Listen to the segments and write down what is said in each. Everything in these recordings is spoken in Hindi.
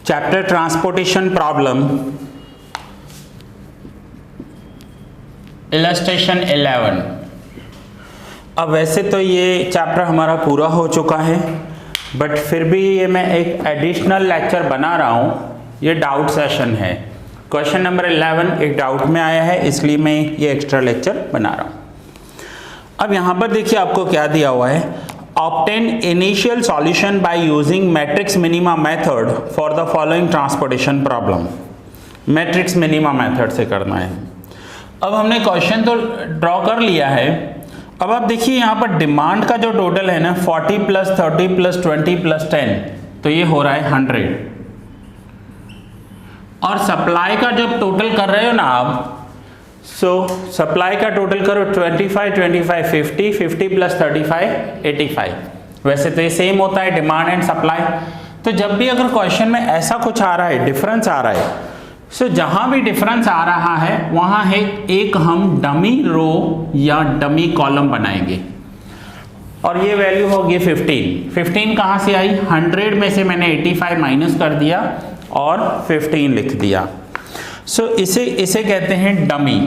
Chapter transportation problem, illustration 11। अब वैसे तो ये चैप्टर हमारा पूरा हो चुका है, बट फिर भी ये मैं एक एडिशनल लेक्चर बना रहा हूँ। ये डाउट सेशन है। क्वेश्चन नंबर 11 एक डाउट में आया है, इसलिए मैं ये एक्स्ट्रा लेक्चर बना रहा हूँ। अब यहाँ पर देखिए आपको क्या दिया हुआ है, obtain initial solution by using matrix minima method for the following transportation problem. Matrix minima method से करना है। अब हमने क्वेश्चन तो ड्रॉ कर लिया है। अब आप देखिए यहाँ पर डिमांड का जो टोटल है ना 40 प्लस 30 प्लस 20 प्लस 10, तो ये हो रहा है 100। और सप्लाई का जब टोटल कर रहे हो ना आप, सो सप्लाई का टोटल करो 25 25 50 50 प्लस 35 85। वैसे तो ये सेम होता है डिमांड एंड सप्लाई। तो जब भी अगर क्वेश्चन में ऐसा कुछ आ रहा है, डिफरेंस आ रहा है, सो जहां भी डिफरेंस आ रहा है वहां है एक हम डमी रो या डमी कॉलम बनाएंगे। और ये वैल्यू होगी 15। 15 कहां से आई? 100 में से मैंने 85 माइनस कर दिया और 15 लिख दिया। सो इसे कहते हैं डमी।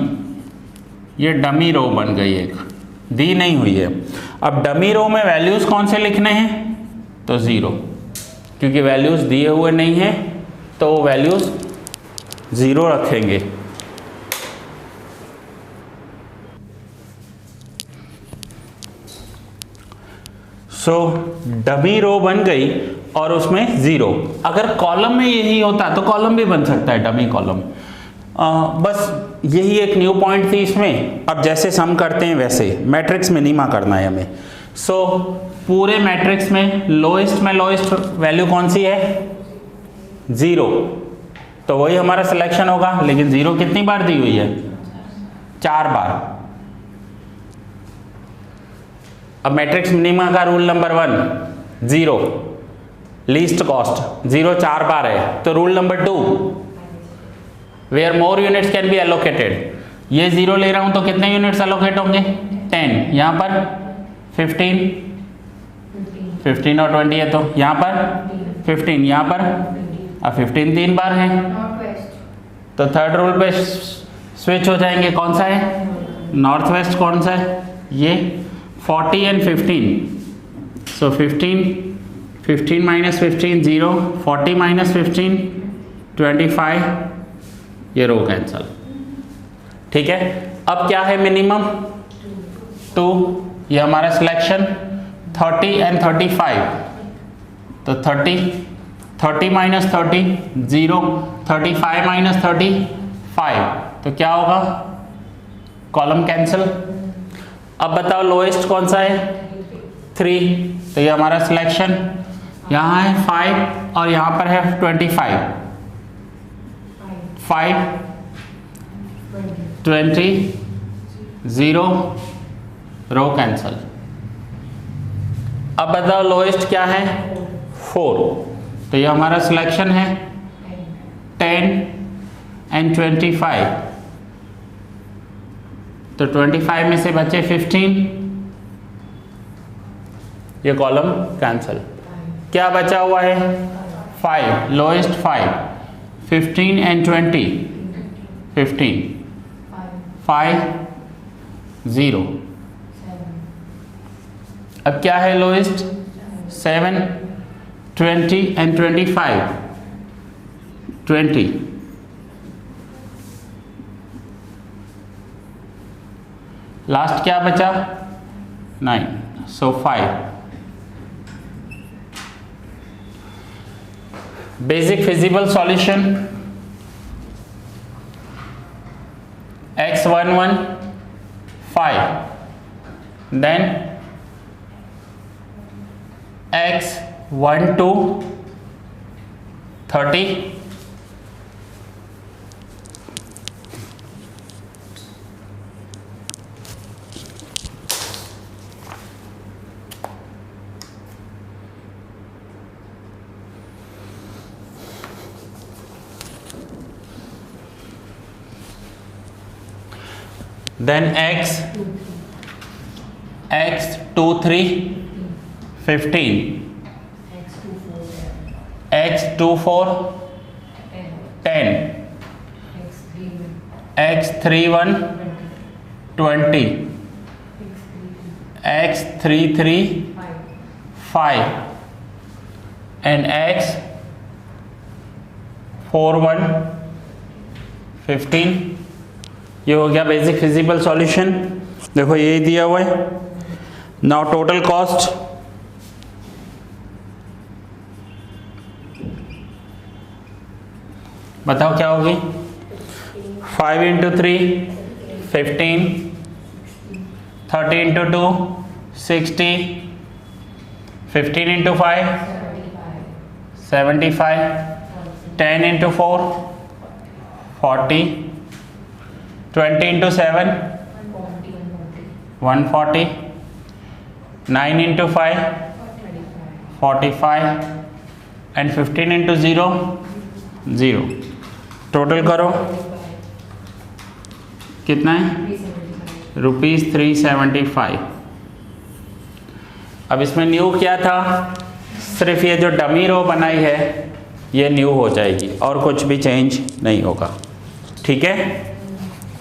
ये डमी रो बन गई, एक दी नहीं हुई है। अब डमी रो में वैल्यूज कौन से लिखने हैं? तो 0, क्योंकि वैल्यूज दिए हुए नहीं है तो वैल्यूज 0 रखेंगे। सो डमी रो बन गई और उसमें 0। अगर कॉलम में यही होता तो कॉलम भी बन सकता है, डमी कॉलम। बस यही एक न्यू पॉइंट थी इसमें। अब जैसे सम करते हैं वैसे मैट्रिक्स मिनिमा करना है हमें। सो पूरे मैट्रिक्स में लोएस्ट वैल्यू कौन सी है? 0। तो वही हमारा सिलेक्शन होगा। लेकिन 0 कितनी बार दी हुई है? 4 बार। अब मैट्रिक्स मिनिमा का रूल नंबर 1 0 लीस्ट कॉस्ट। 0 4 बार है। तो rule number 2 where more units can be allocated. ये 0 ले रहा हूं तो कितने यूनिट्स एलोकेट होंगे? 10। यहां पर 15 और 20 है तो यहां पर 15, यहां पर अब 15 3 बार है तो थर्ड रूल पे स्विच हो जाएंगे। कौन सा है? North west. कौन सा है? ये 40 एंड 15। सो 15 माइनस 15 0, 40 माइनस 15 25, ये रो कैंसल। ठीक है। अब क्या है मिनिमम? 2। ये हमारा सिलेक्शन 30 एंड 35। तो 30 माइनस 30 0, 35 माइनस 35, तो क्या होगा? Column cancel. अब बताओ लोएस्ट कौन सा है? 3। तो ये हमारा सिलेक्शन यहाँ है 5 और यहाँ पर है 25। 5 20 0, रो कैंसल। अब बताओ लोएस्ट क्या है? 4। तो ये हमारा सिलेक्शन है 10 एंड 25। तो 25 में से बचे 15, ये कॉलम कैंसल। क्या बचा हुआ है? 5, लोएस्ट 5, 15 एंड 20, 15, 5 0। अब क्या है लोएस्ट? 7, 20 एंड 25, 20। लास्ट क्या बचा? 9। So 5। Basic feasible solution x11 5, then x12 30, then x23 15, x24 10, x31 20, x33 5 and x41 15। ये हो गया बेसिक फिजिबल सॉल्यूशन। देखो यही दिया हुआ है। नाउ टोटल कॉस्ट, बताओ क्या होगी। 5 × 3 15, 30 × 2 60, 15 × 5 75, 10 × 4 40, 20 × 7 140, 9 × 5 45 and 15 × 0 0। टोटल करो कितना है, ₹375। अब इसमें न्यू क्या था, सिर्फ ये जो डमी रो बनाई है ये न्यू हो जाएगी और कुछ भी चेंज नहीं होगा। ठीक है,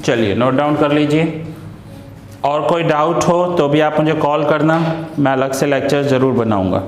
चलिए नोट डाउन कर लीजिए। और कोई डाउट हो तो भी आप मुझे कॉल करना, मैं अलग से लेक्चर ज़रूर बनाऊंगा।